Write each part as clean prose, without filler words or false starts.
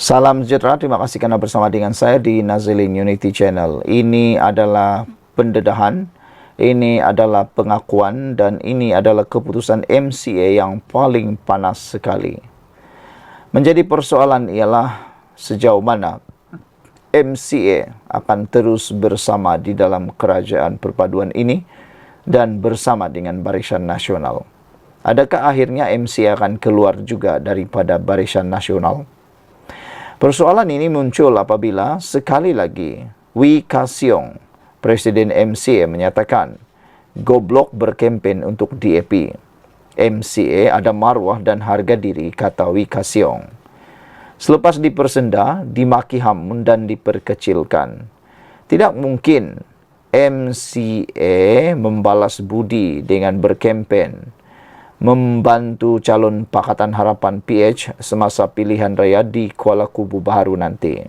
Salam sejahtera, terima kasih karena bersama dengan saya di Nazilin Unity Channel. Ini adalah pendedahan, ini adalah pengakuan, dan ini adalah keputusan MCA yang paling panas sekali. Menjadi persoalan ialah sejauh mana MCA akan terus bersama di dalam kerajaan perpaduan ini dan bersama dengan Barisan Nasional. Adakah akhirnya MCA akan keluar juga daripada Barisan Nasional? Persoalan ini muncul apabila sekali lagi Wee Ka Siong, Presiden MCA menyatakan goblok berkempen untuk DAP. MCA ada maruah dan harga diri, kata Wee Ka Siong. Selepas dipersenda, dimaki hamun dan diperkecilkan. Tidak mungkin MCA membalas budi dengan berkempen membantu calon Pakatan Harapan PH semasa pilihan raya di Kuala Kubu Baharu nanti.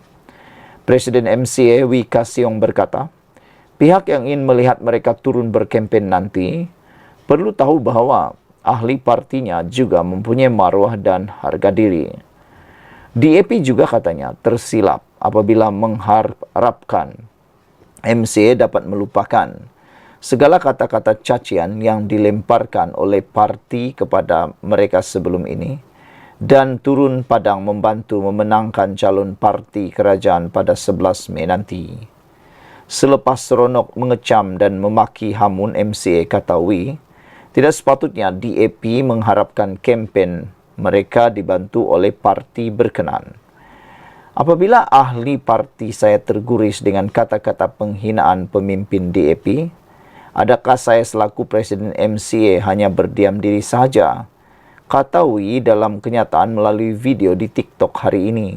Presiden MCA Wee Ka Siong berkata, pihak yang ingin melihat mereka turun berkempen nanti perlu tahu bahawa ahli partinya juga mempunyai maruah dan harga diri. DAP juga katanya tersilap apabila mengharapkan MCA dapat melupakan segala kata-kata cacian yang dilemparkan oleh parti kepada mereka sebelum ini dan turun padang membantu memenangkan calon parti kerajaan pada 11 Mei nanti. Selepas seronok mengecam dan memaki hamun MCA, kata Wee, tidak sepatutnya DAP mengharapkan kempen mereka dibantu oleh parti berkenan. Apabila ahli parti saya terguris dengan kata-kata penghinaan pemimpin DAP, adakah saya selaku Presiden MCA hanya berdiam diri saja? Kata Wee dalam kenyataan melalui video di TikTok hari ini.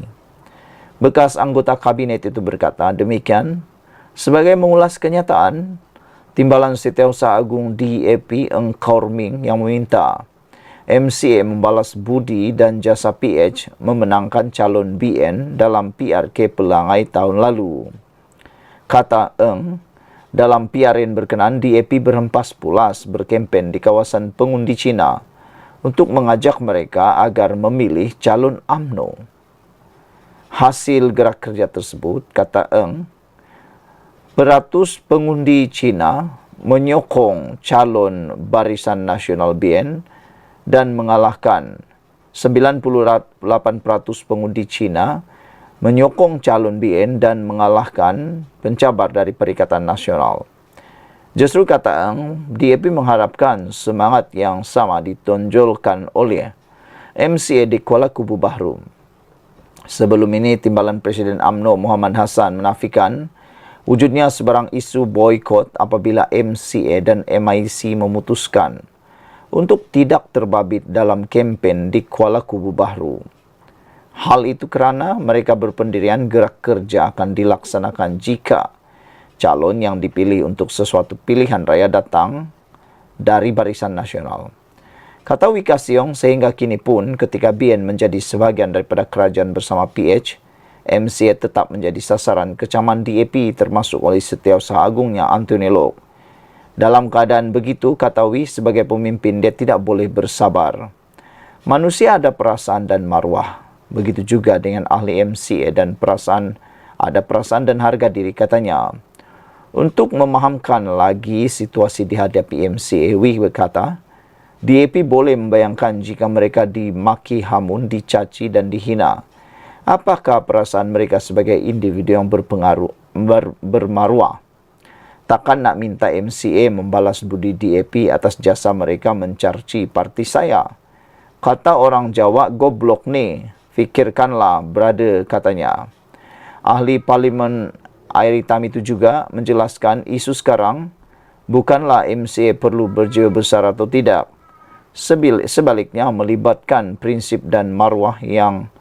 Bekas anggota kabinet itu berkata demikian, sebagai mengulas kenyataan, Timbalan Setiausaha Agung DAP Eng Kaur Ming yang meminta MCA membalas budi dan jasa PH memenangkan calon BN dalam PRK Pelangai tahun lalu. Kata Eng, dalam PRN berkenan, DAP berhempas pulas berkempen di kawasan pengundi Cina untuk mengajak mereka agar memilih calon UMNO. Hasil gerak kerja tersebut, kata Eng, beratus pengundi Cina menyokong calon Barisan Nasional BN dan mengalahkan 98% pengundi Cina menyokong calon BN dan mengalahkan pencabar dari Perikatan Nasional. Justru kata Eng, DAP mengharapkan semangat yang sama ditonjolkan oleh MCA di Kuala Kubu Baharu. Sebelum ini, Timbalan Presiden UMNO Muhammad Hassan menafikan wujudnya sebarang isu boykot apabila MCA dan MIC memutuskan untuk tidak terbabit dalam kempen di Kuala Kubu Baharu. Hal itu kerana mereka berpendirian gerak kerja akan dilaksanakan jika calon yang dipilih untuk sesuatu pilihan raya datang dari Barisan Nasional. Kata Wee Ka Siong, sehingga kini pun ketika BN menjadi sebahagian daripada kerajaan bersama PH, MCA tetap menjadi sasaran kecaman DAP termasuk oleh Setiausaha Agungnya Anthony Loke. Dalam keadaan begitu, kata Wee, sebagai pemimpin dia tidak boleh bersabar. Manusia ada perasaan dan maruah. Begitu juga dengan ahli MCA dan ada perasaan dan harga diri, katanya. Untuk memahamkan lagi situasi dihadapi MCA, Wee berkata, DAP boleh membayangkan jika mereka dimaki hamun, dicaci dan dihina. Apakah perasaan mereka sebagai individu yang bermaruah? Takkan nak minta MCA membalas budi DAP atas jasa mereka mencarci parti saya. Kata orang Jawa, goblok ni. Fikirkanlah, brother, katanya. Ahli Parlimen Air Hitam itu juga menjelaskan isu sekarang bukanlah MCA perlu berjiwa besar atau tidak. Sebaliknya melibatkan prinsip dan maruah yang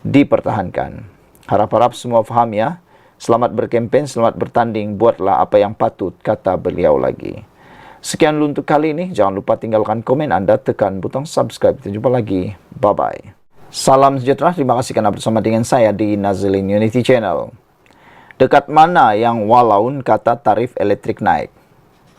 dipertahankan. Harap-harap semua faham ya. Selamat berkempen, selamat bertanding, buatlah apa yang patut, kata beliau lagi. Sekian dulu untuk kali ini. Jangan lupa tinggalkan komen anda, tekan butang subscribe. Kita jumpa lagi. Bye-bye. Salam sejahtera, terima kasih karena bersama dengan saya di Nazilin Unity Channel. Dekat mana yang walaun kata tarif elektrik naik?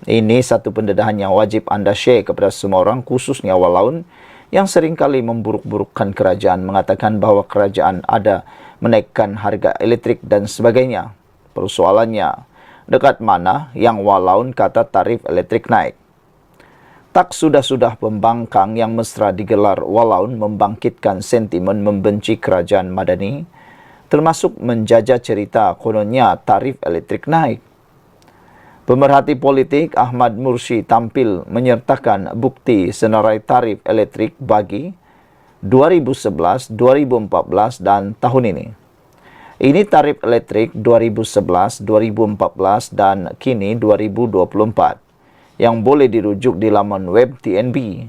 Ini satu pendedahan yang wajib anda share kepada semua orang, khususnya walaun yang seringkali memburuk-burukkan kerajaan, mengatakan bahawa kerajaan ada menaikkan harga elektrik dan sebagainya. Persoalannya, dekat mana yang walaun kata tarif elektrik naik? Tak sudah-sudah pembangkang yang mesra digelar walaun membangkitkan sentimen membenci kerajaan Madani, termasuk menjajah cerita kononnya tarif elektrik naik. Pemerhati politik Ahmad Mursi tampil menyertakan bukti senarai tarif elektrik bagi 2011, 2014 dan tahun ini. Ini tarif elektrik 2011, 2014 dan kini 2024 yang boleh dirujuk di laman web TNB.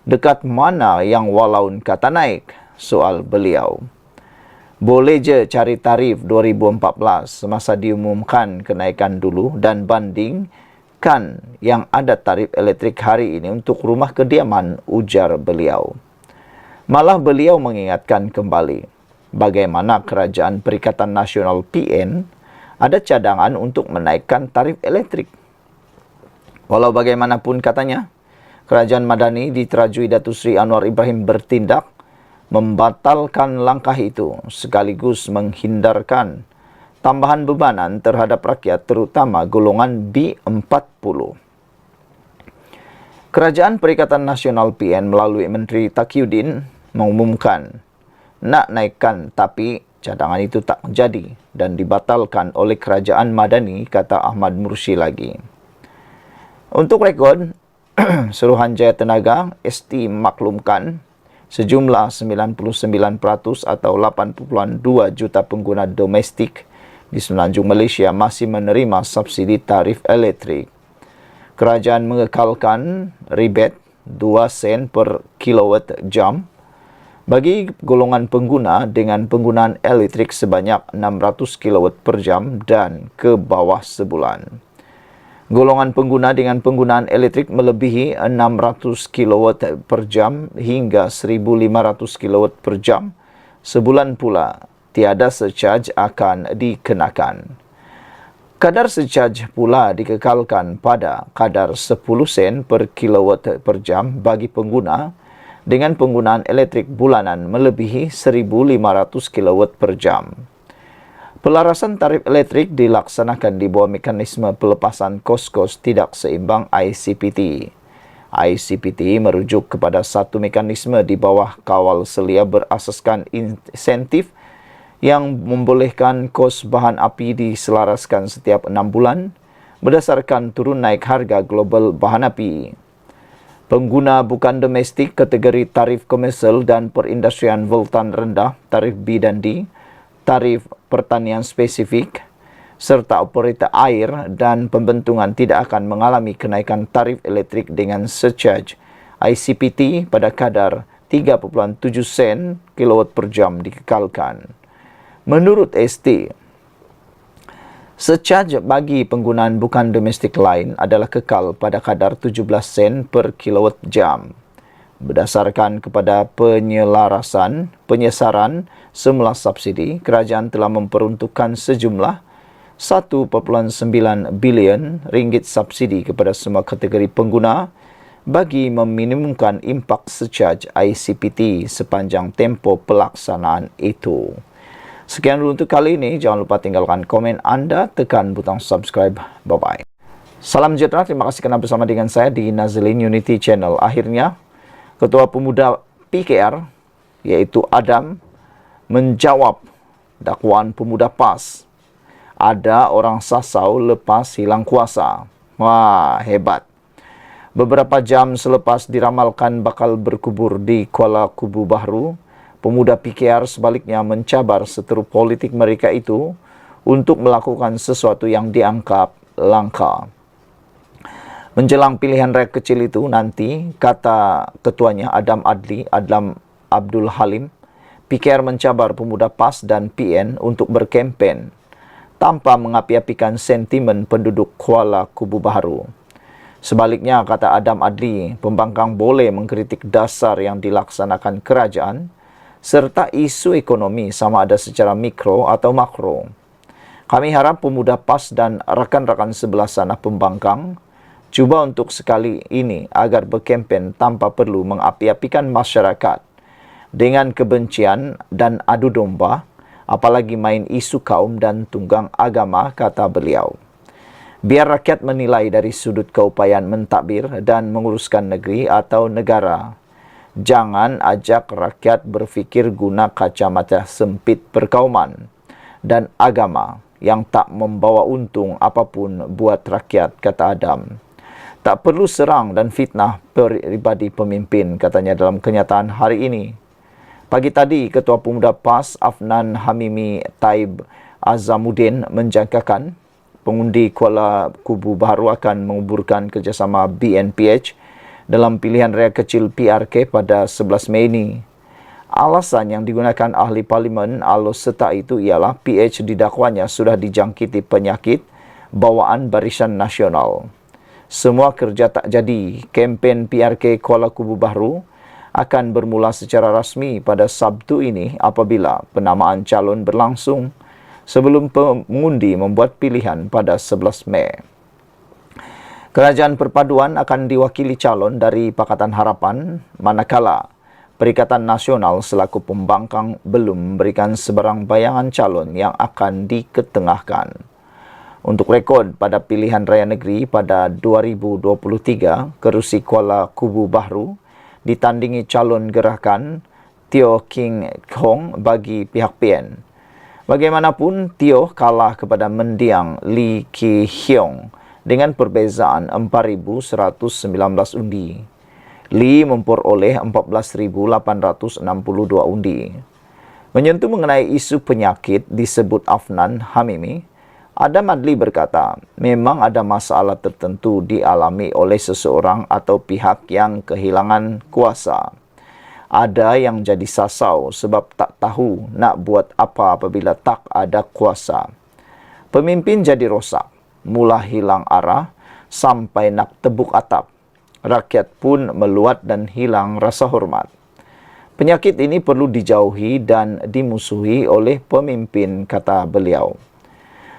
Dekat mana yang walaun kata naik? Soal beliau. Boleh je cari tarif 2014 semasa diumumkan kenaikan dulu dan bandingkan yang ada tarif elektrik hari ini untuk rumah kediaman, ujar beliau. Malah beliau mengingatkan kembali bagaimana Kerajaan Perikatan Nasional PN ada cadangan untuk menaikkan tarif elektrik. Walau bagaimanapun katanya, Kerajaan Madani diterajui Datuk Seri Anwar Ibrahim bertindak membatalkan langkah itu sekaligus menghindarkan tambahan bebanan terhadap rakyat terutama golongan B40. Kerajaan Perikatan Nasional PN melalui Menteri Taqiyuddin mengumumkan nak naikkan tapi cadangan itu tak jadi dan dibatalkan oleh Kerajaan Madani, kata Ahmad Mursi lagi. Untuk rekod, Suruhanjaya Tenaga ST maklumkan sejumlah 99% atau 8.2 juta pengguna domestik di Semenanjung Malaysia masih menerima subsidi tarif elektrik. Kerajaan mengekalkan rebate 2 sen per kilowatt jam bagi golongan pengguna dengan penggunaan elektrik sebanyak 600 kilowatt per jam dan ke bawah sebulan. Golongan pengguna dengan penggunaan elektrik melebihi 600 kW per jam hingga 1,500 kW per jam sebulan pula tiada surcharge akan dikenakan. Kadar surcharge pula dikekalkan pada kadar 10 sen per kW per jam bagi pengguna dengan penggunaan elektrik bulanan melebihi 1,500 kW per jam. Pelarasan tarif elektrik dilaksanakan di bawah mekanisme pelepasan kos-kos tidak seimbang ICPT. ICPT merujuk kepada satu mekanisme di bawah kawal selia berasaskan insentif yang membolehkan kos bahan api diselaraskan setiap 6 bulan berdasarkan turun naik harga global bahan api. Pengguna bukan domestik kategori tarif komersial dan perindustrian voltan rendah, tarif B dan D, tarif pertanian spesifik, serta operator air dan pembentungan tidak akan mengalami kenaikan tarif elektrik dengan surcharge ICPT pada kadar 3.7 sen kilowatt per jam dikekalkan. Menurut ST, surcharge bagi penggunaan bukan domestik lain adalah kekal pada kadar 17 sen per kilowatt jam. Berdasarkan kepada penyesaran semula subsidi, kerajaan telah memperuntukkan sejumlah 1.9 bilion ringgit subsidi kepada semua kategori pengguna bagi meminimumkan impak surcharge ICPT sepanjang tempoh pelaksanaan itu. Sekian dulu untuk kali ini. Jangan lupa tinggalkan komen anda, tekan butang subscribe. Bye-bye. Salam sejahtera, terima kasih kerana bersama dengan saya di Nazlin Unity Channel. Akhirnya, Ketua Pemuda PKR, iaitu Adam, menjawab dakwaan Pemuda PAS. Ada orang sasau lepas hilang kuasa. Wah, hebat. Beberapa jam selepas diramalkan bakal berkubur di Kuala Kubu Bahru, Pemuda PKR sebaliknya mencabar seteru politik mereka itu untuk melakukan sesuatu yang dianggap langka. Menjelang pilihan rakyat kecil itu nanti, kata ketuanya Adam Abdul Halim, PKR mencabar Pemuda PAS dan PN untuk berkempen tanpa mengapi-apikan sentimen penduduk Kuala Kubu Bahru. Sebaliknya, kata Adam Adli, pembangkang boleh mengkritik dasar yang dilaksanakan kerajaan serta isu ekonomi sama ada secara mikro atau makro. Kami harap Pemuda PAS dan rakan-rakan sebelah sana pembangkang Cuba untuk sekali ini agar berkempen tanpa perlu mengapi-apikan masyarakat dengan kebencian dan adu domba, apalagi main isu kaum dan tunggang agama, kata beliau. Biar rakyat menilai dari sudut keupayaan mentadbir dan menguruskan negeri atau negara. Jangan ajak rakyat berfikir guna kacamata sempit perkauman dan agama yang tak membawa untung apapun buat rakyat, kata Adam. Tak perlu serang dan fitnah peribadi pemimpin, katanya dalam kenyataan hari ini. Pagi tadi, Ketua Pemuda PAS Afnan Hamimi Taib Azamuddin menjangkakan pengundi Kuala Kubu Baharu akan menguburkan kerjasama BNPH dalam pilihan raya kecil PRK pada 11 Mei ini. Alasan yang digunakan ahli parlimen Alor Setak itu ialah PH didakwanya sudah dijangkiti penyakit bawaan Barisan Nasional. Semua kerja tak jadi. Kempen PRK Kuala Kubu Baharu akan bermula secara rasmi pada Sabtu ini apabila penamaan calon berlangsung sebelum pengundi membuat pilihan pada 11 Mei. Kerajaan perpaduan akan diwakili calon dari Pakatan Harapan, manakala Perikatan Nasional selaku pembangkang belum memberikan sebarang bayangan calon yang akan diketengahkan. Untuk rekod, pada pilihan raya negeri pada 2023, kerusi Kuala Kubu Baharu ditandingi calon gerakan Teo King Hong bagi pihak PN. Bagaimanapun, Teo kalah kepada mendiang Lee Ki Hyong dengan perbezaan 4,119 undi. Lee memperoleh 14,862 undi. Menyentuh mengenai isu penyakit disebut Afnan Hamimi, Adam Adli berkata, memang ada masalah tertentu dialami oleh seseorang atau pihak yang kehilangan kuasa. Ada yang jadi sasau sebab tak tahu nak buat apa apabila tak ada kuasa. Pemimpin jadi rosak, mula hilang arah sampai nak tebuk atap. Rakyat pun meluat dan hilang rasa hormat. Penyakit ini perlu dijauhi dan dimusuhi oleh pemimpin, kata beliau.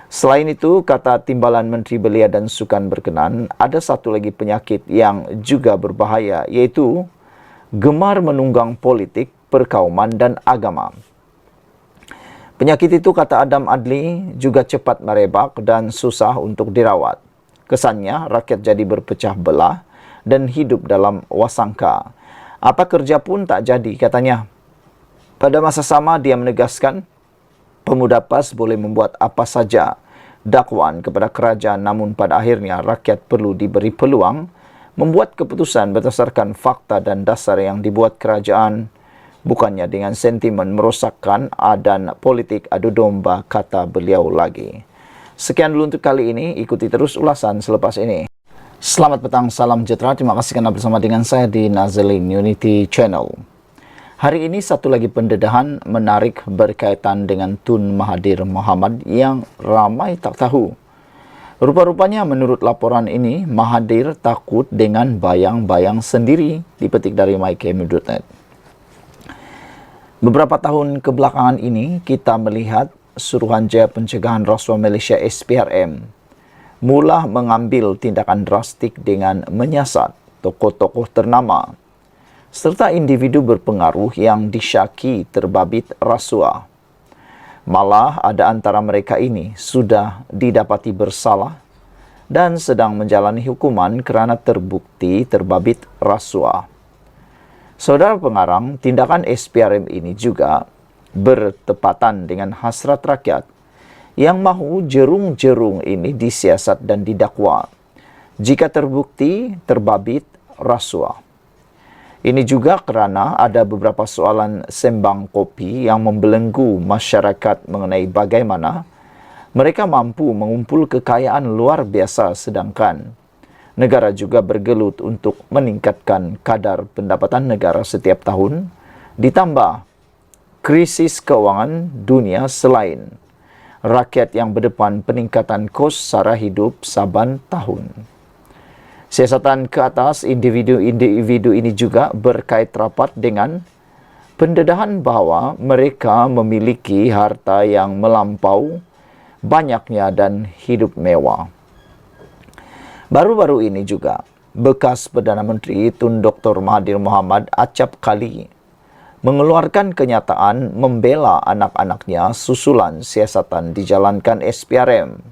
Selain itu, kata Timbalan Menteri Belia dan Sukan berkenan, ada satu lagi penyakit yang juga berbahaya, iaitu gemar menunggang politik, perkauman dan agama. Penyakit itu, kata Adam Adli, juga cepat merebak dan susah untuk dirawat. Kesannya, rakyat jadi berpecah belah dan hidup dalam wasangka. Apa kerja pun tak jadi, katanya. Pada masa sama, dia menegaskan, pemuda PAS boleh membuat apa saja dakwaan kepada kerajaan, namun pada akhirnya rakyat perlu diberi peluang membuat keputusan berdasarkan fakta dan dasar yang dibuat kerajaan, bukannya dengan sentimen merosakkan dan politik adu domba, kata beliau lagi. Sekian dulu untuk kali ini, ikuti terus ulasan selepas ini. Selamat petang, salam sejahtera, terima kasih kerana bersama dengan saya di Nazalin Unity Channel. Hari ini satu lagi pendedahan menarik berkaitan dengan Tun Mahathir Mohamad yang ramai tak tahu. Rupa-rupanya menurut laporan ini, Mahathir takut dengan bayang-bayang sendiri, dipetik dari myKM.net. Beberapa tahun kebelakangan ini, kita melihat Suruhanjaya Pencegahan Rasuah Malaysia SPRM mula mengambil tindakan drastik dengan menyiasat tokoh-tokoh ternama serta individu berpengaruh yang disyaki terbabit rasuah. Malah ada antara mereka ini sudah didapati bersalah dan sedang menjalani hukuman kerana terbukti terbabit rasuah. Saudara pengarang, tindakan SPRM ini juga bertepatan dengan hasrat rakyat yang mahu jerung-jerung ini disiasat dan didakwa jika terbukti terbabit rasuah. Ini juga kerana ada beberapa soalan sembang kopi yang membelenggu masyarakat mengenai bagaimana mereka mampu mengumpul kekayaan luar biasa sedangkan negara juga bergelut untuk meningkatkan kadar pendapatan negara setiap tahun, ditambah krisis keuangan dunia selain rakyat yang berdepan peningkatan kos sara hidup saban tahun. Siasatan ke atas individu-individu ini juga berkait rapat dengan pendedahan bahawa mereka memiliki harta yang melampau banyaknya dan hidup mewah. Baru-baru ini juga, bekas Perdana Menteri Tun Dr. Mahathir Mohamad acap kali mengeluarkan kenyataan membela anak-anaknya susulan siasatan dijalankan SPRM.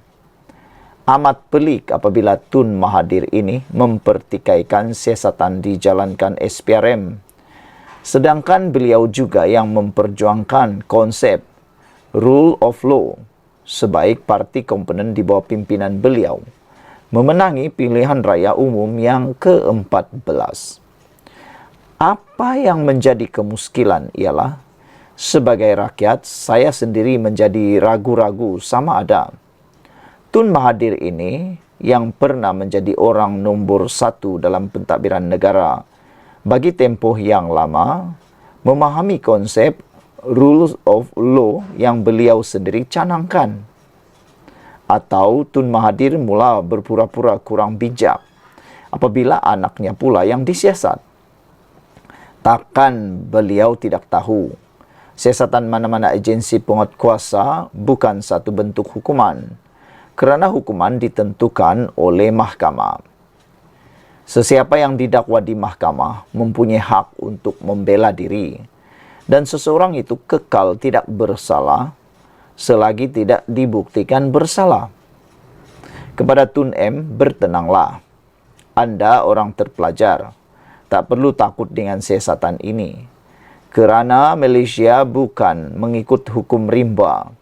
Amat pelik apabila Tun Mahathir ini mempertikaikan siasatan dijalankan SPRM. Sedangkan beliau juga yang memperjuangkan konsep rule of law sebaik parti komponen di bawah pimpinan beliau memenangi pilihan raya umum yang ke-14. Apa yang menjadi kemuskilan ialah, sebagai rakyat, saya sendiri menjadi ragu-ragu sama ada Tun Mahathir ini yang pernah menjadi orang nombor 1 dalam pentadbiran negara bagi tempoh yang lama, memahami konsep rules of law yang beliau sendiri canangkan. Atau Tun Mahathir mula berpura-pura kurang bijak apabila anaknya pula yang disiasat. Takkan beliau tidak tahu siasatan mana-mana agensi penguatkuasa bukan satu bentuk hukuman, kerana hukuman ditentukan oleh mahkamah. Sesiapa yang didakwa di mahkamah mempunyai hak untuk membela diri, dan seseorang itu kekal tidak bersalah selagi tidak dibuktikan bersalah. Kepada Tun M, bertenanglah. Anda orang terpelajar, tak perlu takut dengan siasatan ini. Kerana Malaysia bukan mengikut hukum rimba,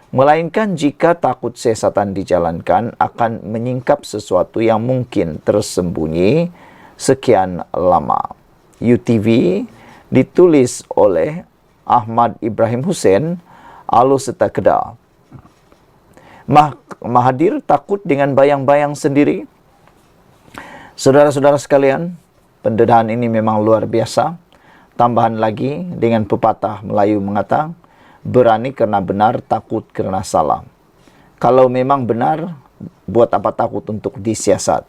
melainkan jika takut siasatan dijalankan akan menyingkap sesuatu yang mungkin tersembunyi sekian lama. UTV ditulis oleh Ahmad Ibrahim Hussein, Alo Serta Kedah. Mahathir takut dengan bayang-bayang sendiri. Saudara-saudara sekalian, pendedahan ini memang luar biasa. Tambahan lagi dengan pepatah Melayu mengatakan, berani kerana benar, takut kerana salah. Kalau memang benar, buat apa takut untuk disiasat.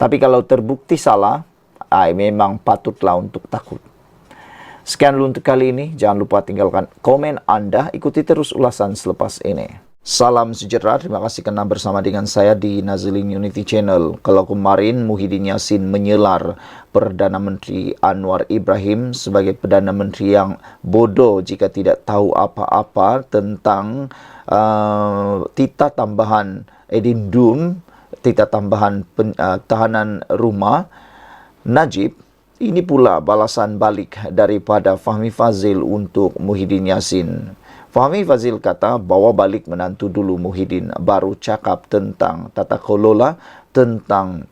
Tapi kalau terbukti salah, memang patutlah untuk takut. Sekian dulu untuk kali ini. Jangan lupa tinggalkan komen Anda. Ikuti terus ulasan selepas ini. Salam sejahtera. Terima kasih kerana bersama dengan saya di Nazilin Unity Channel. Kalau kemarin Muhyiddin Yassin menyelar Perdana Menteri Anwar Ibrahim sebagai Perdana Menteri yang bodoh jika tidak tahu apa-apa tentang titah tambahan edindum, titah tambahan tahanan rumah Najib. Ini pula balasan balik daripada Fahmi Fadzil untuk Muhyiddin Yassin. Fahmi Fadzil kata bawa balik menantu dulu Muhyiddin, baru cakap tentang tata kelola, tentang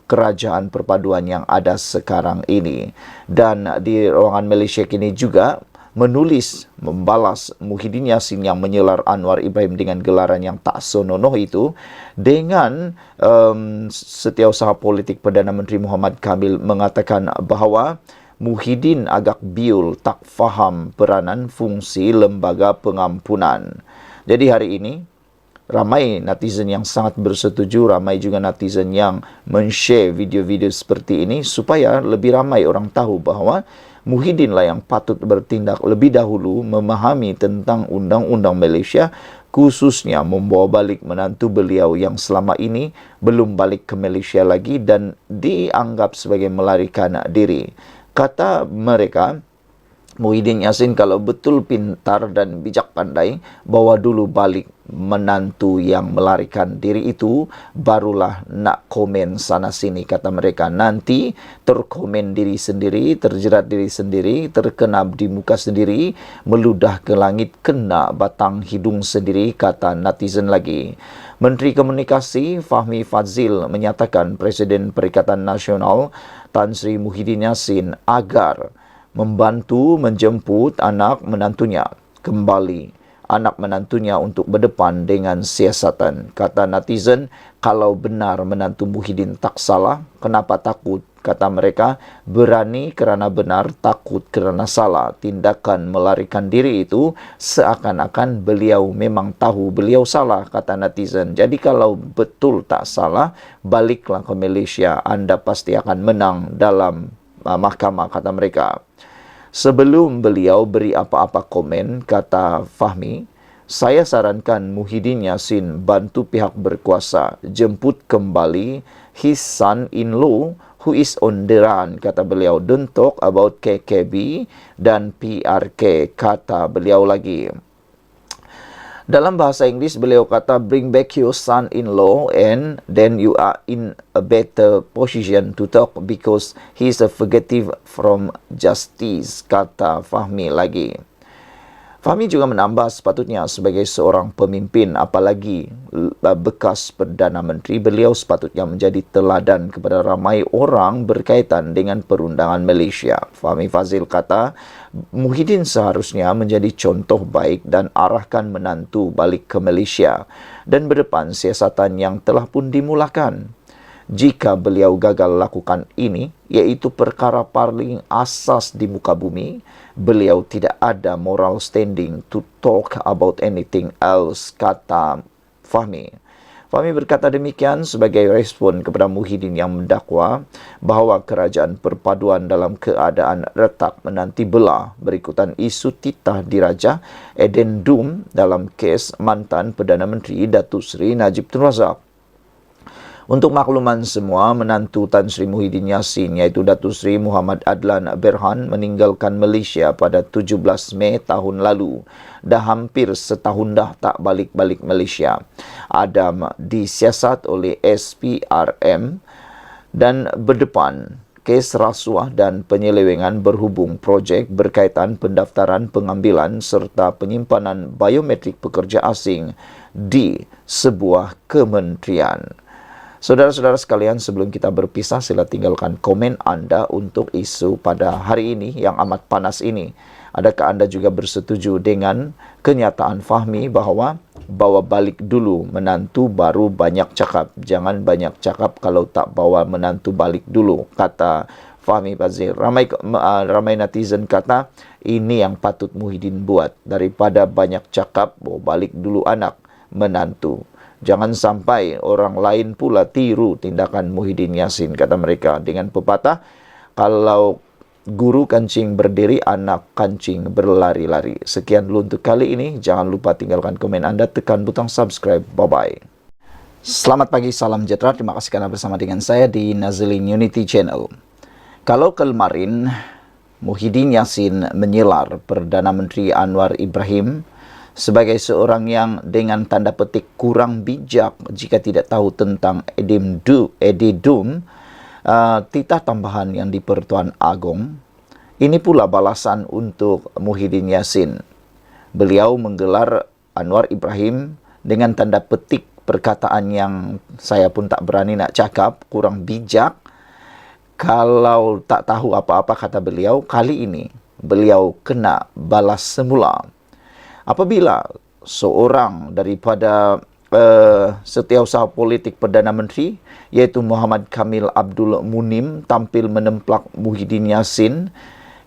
kerajaan perpaduan yang ada sekarang ini. Dan di ruangan Malaysia kini juga membalas Muhyiddin Yassin yang menyelar Anwar Ibrahim dengan gelaran yang tak senonoh itu dengan Setiausaha Politik Perdana Menteri Muhammad Kamil mengatakan bahawa Muhyiddin agak biul, tak faham peranan fungsi lembaga pengampunan. Jadi hari ini ramai netizen yang sangat bersetuju, ramai juga netizen yang men-share video-video seperti ini supaya lebih ramai orang tahu bahawa Muhyiddin lah yang patut bertindak lebih dahulu memahami tentang undang-undang Malaysia, khususnya membawa balik menantu beliau yang selama ini belum balik ke Malaysia lagi dan dianggap sebagai melarikan diri. Kata mereka, Muhyiddin Yassin kalau betul pintar dan bijak pandai, bawa dulu balik menantu yang melarikan diri itu, barulah nak komen sana sini. Kata mereka, nanti terkomen diri sendiri, terjerat diri sendiri, terkena di muka sendiri, meludah ke langit, kena batang hidung sendiri, kata netizen lagi. Menteri Komunikasi Fahmi Fadzil menyatakan Presiden Perikatan Nasional Tan Sri Muhyiddin Yassin agar membantu menjemput anak menantunya kembali, anak menantunya untuk berdepan dengan siasatan. Kata netizen, kalau benar menantu Muhyiddin tak salah, kenapa takut? Kata mereka, berani kerana benar, takut kerana salah. Tindakan melarikan diri itu seakan-akan beliau memang tahu beliau salah, kata netizen. Jadi kalau betul tak salah, baliklah ke Malaysia, anda pasti akan menang dalam mahkamah, kata mereka. Sebelum beliau beri apa-apa komen, kata Fahmi, Saya sarankan Muhyiddin Yassin bantu pihak berkuasa jemput kembali his son-in-law who is on the run, kata beliau. Don't talk about KKB dan PRK, kata beliau lagi. Dalam bahasa Inggris, beliau kata, bring back your son-in-law and then you are in a better position to talk because he is a fugitive from justice, kata Fahmi lagi. Fahmi juga menambah sepatutnya sebagai seorang pemimpin, apalagi bekas Perdana Menteri, beliau sepatutnya menjadi teladan kepada ramai orang berkaitan dengan perundangan Malaysia. Fahmi Fazil kata, Muhyiddin seharusnya menjadi contoh baik dan arahkan menantu balik ke Malaysia dan berdepan siasatan yang telah pun dimulakan. Jika beliau gagal lakukan ini, iaitu perkara paling asas di muka bumi, beliau tidak ada moral standing to talk about anything else, kata Fahmi. Fahmi berkata demikian sebagai respon kepada Muhyiddin yang mendakwa bahawa kerajaan perpaduan dalam keadaan retak menanti belah berikutan isu titah diraja addendum dalam kes mantan Perdana Menteri Datuk Seri Najib Tun Razak. Untuk makluman semua, menantu Tan Sri Muhyiddin Yassin iaitu Datuk Seri Muhammad Adlan Berhan meninggalkan Malaysia pada 17 Mei tahun lalu. Dah hampir setahun dah tak balik-balik Malaysia. Adam disiasat oleh SPRM dan berdepan kes rasuah dan penyelewengan berhubung projek berkaitan pendaftaran pengambilan serta penyimpanan biometrik pekerja asing di sebuah kementerian. Saudara-saudara sekalian, sebelum kita berpisah, sila tinggalkan komen anda untuk isu pada hari ini yang amat panas ini. Adakah anda juga bersetuju dengan kenyataan Fahmi bahawa bawa balik dulu menantu baru banyak cakap? Jangan banyak cakap kalau tak bawa menantu balik dulu, kata Fahmi Fazil. Ramai netizen kata ini yang patut Muhyiddin buat. Daripada banyak cakap, bawa balik dulu anak menantu. Jangan sampai orang lain pula tiru tindakan Muhyiddin Yassin, kata mereka. Dengan pepatah, kalau guru kancing berdiri, anak kancing berlari-lari. Sekian dulu untuk kali ini. Jangan lupa tinggalkan komen anda, tekan butang subscribe. Bye-bye. Selamat pagi, salam sejahtera. Terima kasih kerana bersama dengan saya di Nazlin Unity Channel. Kalau kemarin Muhyiddin Yassin menyelar Perdana Menteri Anwar Ibrahim sebagai seorang yang dengan tanda petik kurang bijak jika tidak tahu tentang addendum titah tambahan yang di Pertuan Agong. Ini pula balasan untuk Muhyiddin Yassin. Beliau menggelar Anwar Ibrahim dengan tanda petik perkataan yang saya pun tak berani nak cakap, kurang bijak. Kalau tak tahu apa-apa, kata beliau, kali ini beliau kena balas semula. Apabila seorang daripada setiausaha politik Perdana Menteri iaitu Muhammad Kamil Abdul Munim tampil menemplak Muhyiddin Yassin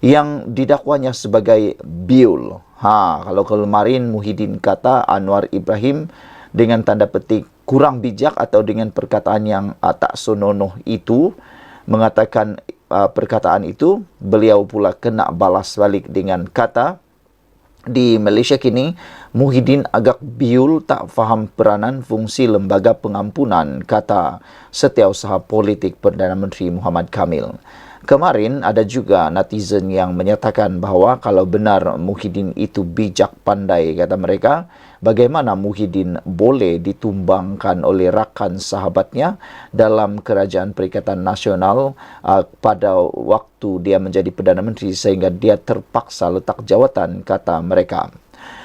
yang didakwanya sebagai biul. Kalau kemarin Muhyiddin kata Anwar Ibrahim dengan tanda petik kurang bijak atau dengan perkataan yang tak senonoh itu, mengatakan perkataan itu, beliau pula kena balas balik dengan kata, di Malaysia kini, Muhyiddin agak biul tak faham peranan fungsi lembaga pengampunan, kata setiausaha politik Perdana Menteri Muhammad Kamil. Kemarin ada juga netizen yang menyatakan bahawa kalau benar Muhyiddin itu bijak pandai, kata mereka, bagaimana Muhyiddin boleh ditumbangkan oleh rakan sahabatnya dalam Kerajaan Perikatan Nasional pada waktu dia menjadi Perdana Menteri sehingga dia terpaksa letak jawatan, kata mereka.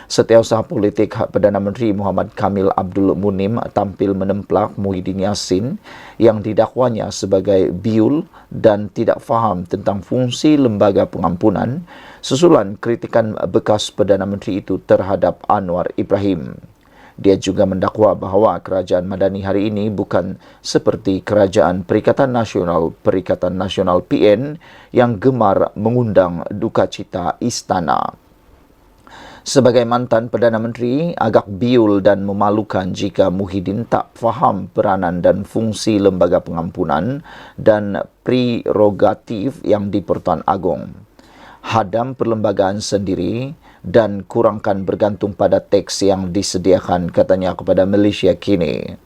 Setiausaha politik Perdana Menteri Muhammad Kamil Abdul Munim tampil menemplak Muhyiddin Yassin yang didakwanya sebagai biul dan tidak faham tentang fungsi lembaga pengampunan susulan kritikan bekas Perdana Menteri itu terhadap Anwar Ibrahim. Dia juga mendakwa bahawa kerajaan Madani hari ini bukan seperti Kerajaan Perikatan Nasional PN yang gemar mengundang duka cita istana. Sebagai mantan Perdana Menteri, agak biul dan memalukan jika Muhyiddin tak faham peranan dan fungsi lembaga pengampunan dan prerogatif yang di Pertuan Agong. Hadam perlembagaan sendiri, dan kurangkan bergantung pada teks yang disediakan, katanya kepada Malaysia Kini.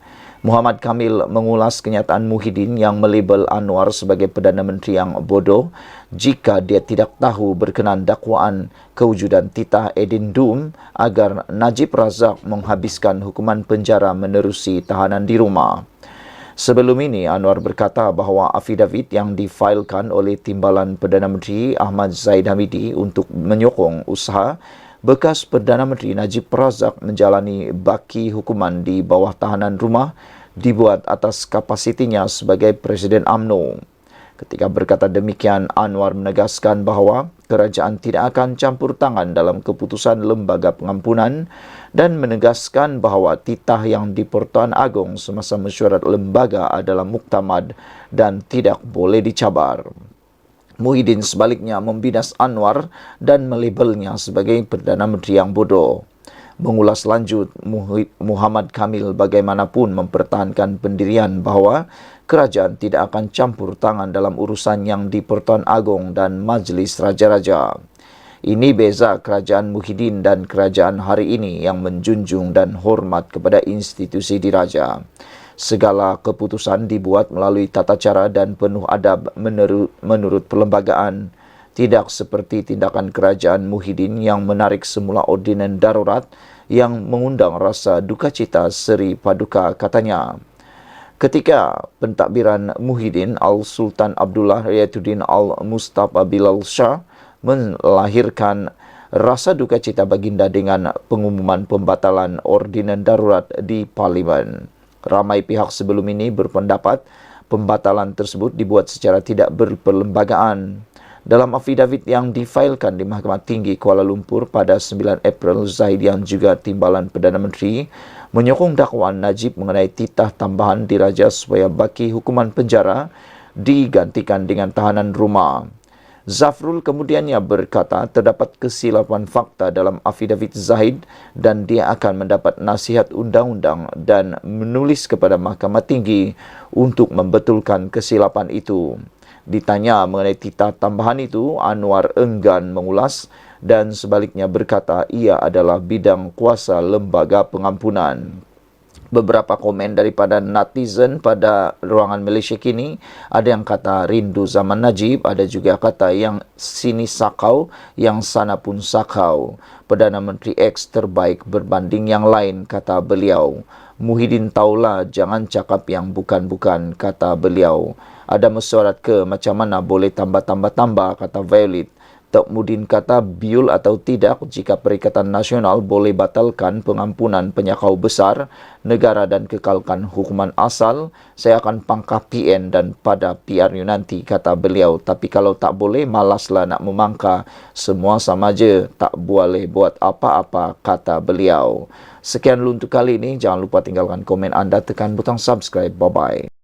Muhammad Kamil mengulas kenyataan Muhyiddin yang melabel Anwar sebagai Perdana Menteri yang bodoh jika dia tidak tahu berkenaan dakwaan kewujudan titah edendum agar Najib Razak menghabiskan hukuman penjara menerusi tahanan di rumah. Sebelum ini, Anwar berkata bahawa afidavit yang difailkan oleh Timbalan Perdana Menteri Ahmad Zahid Hamidi untuk menyokong usaha bekas Perdana Menteri Najib Razak menjalani baki hukuman di bawah tahanan rumah dibuat atas kapasitinya sebagai Presiden UMNO. Ketika berkata demikian, Anwar menegaskan bahawa kerajaan tidak akan campur tangan dalam keputusan lembaga pengampunan dan menegaskan bahawa titah yang di Pertuan Agong semasa mesyuarat lembaga adalah muktamad dan tidak boleh dicabar. Muhyiddin sebaliknya membidas Anwar dan melabelnya sebagai Perdana Menteri yang bodoh. Mengulas lanjut, Muhammad Kamil bagaimanapun mempertahankan pendirian bahawa kerajaan tidak akan campur tangan dalam urusan yang di Pertuan Agong dan Majlis Raja-Raja. Ini beza kerajaan Muhyiddin dan kerajaan hari ini yang menjunjung dan hormat kepada institusi diraja. Segala keputusan dibuat melalui tata cara dan penuh adab menurut perlembagaan. Tidak seperti tindakan kerajaan Muhyiddin yang menarik semula ordinan darurat yang mengundang rasa duka cita seri paduka, katanya. Ketika pentadbiran Muhyiddin, Al-Sultan Abdullah Riyatuddin Al-Mustafa Bilal Shah melahirkan rasa duka cita baginda dengan pengumuman pembatalan ordinan darurat di Parlimen. Ramai pihak sebelum ini berpendapat pembatalan tersebut dibuat secara tidak berperlembagaan. Dalam afidavit yang difailkan di Mahkamah Tinggi Kuala Lumpur pada 9 April, Zahid yang juga Timbalan Perdana Menteri menyokong dakwaan Najib mengenai titah tambahan diraja supaya baki hukuman penjara digantikan dengan tahanan rumah. Zafrul kemudiannya berkata terdapat kesilapan fakta dalam afidavit Zahid dan dia akan mendapat nasihat undang-undang dan menulis kepada Mahkamah Tinggi untuk membetulkan kesilapan itu. Ditanya mengenai titah tambahan itu, Anwar enggan mengulas dan sebaliknya berkata ia adalah bidang kuasa lembaga pengampunan. Beberapa komen daripada netizen pada ruangan Malaysia Kini, ada yang kata rindu zaman Najib, ada juga kata yang sini sakau, yang sana pun sakau. Perdana Menteri X terbaik berbanding yang lain, kata beliau. Muhyiddin taulah, jangan cakap yang bukan-bukan, kata beliau. Ada mesyuarat ke macam mana boleh tambah-tambah-tambah, kata Violet. Tok Mudin kata biul atau tidak jika Perikatan Nasional boleh batalkan pengampunan penyakau besar negara dan kekalkan hukuman asal, saya akan pangkah PN dan pada PRU nanti, kata beliau. Tapi kalau tak boleh, malaslah nak memangka, semua sama je, tak boleh buat apa-apa, kata beliau. Sekian dulu untuk kali ini, jangan lupa tinggalkan komen anda, tekan butang subscribe, bye-bye.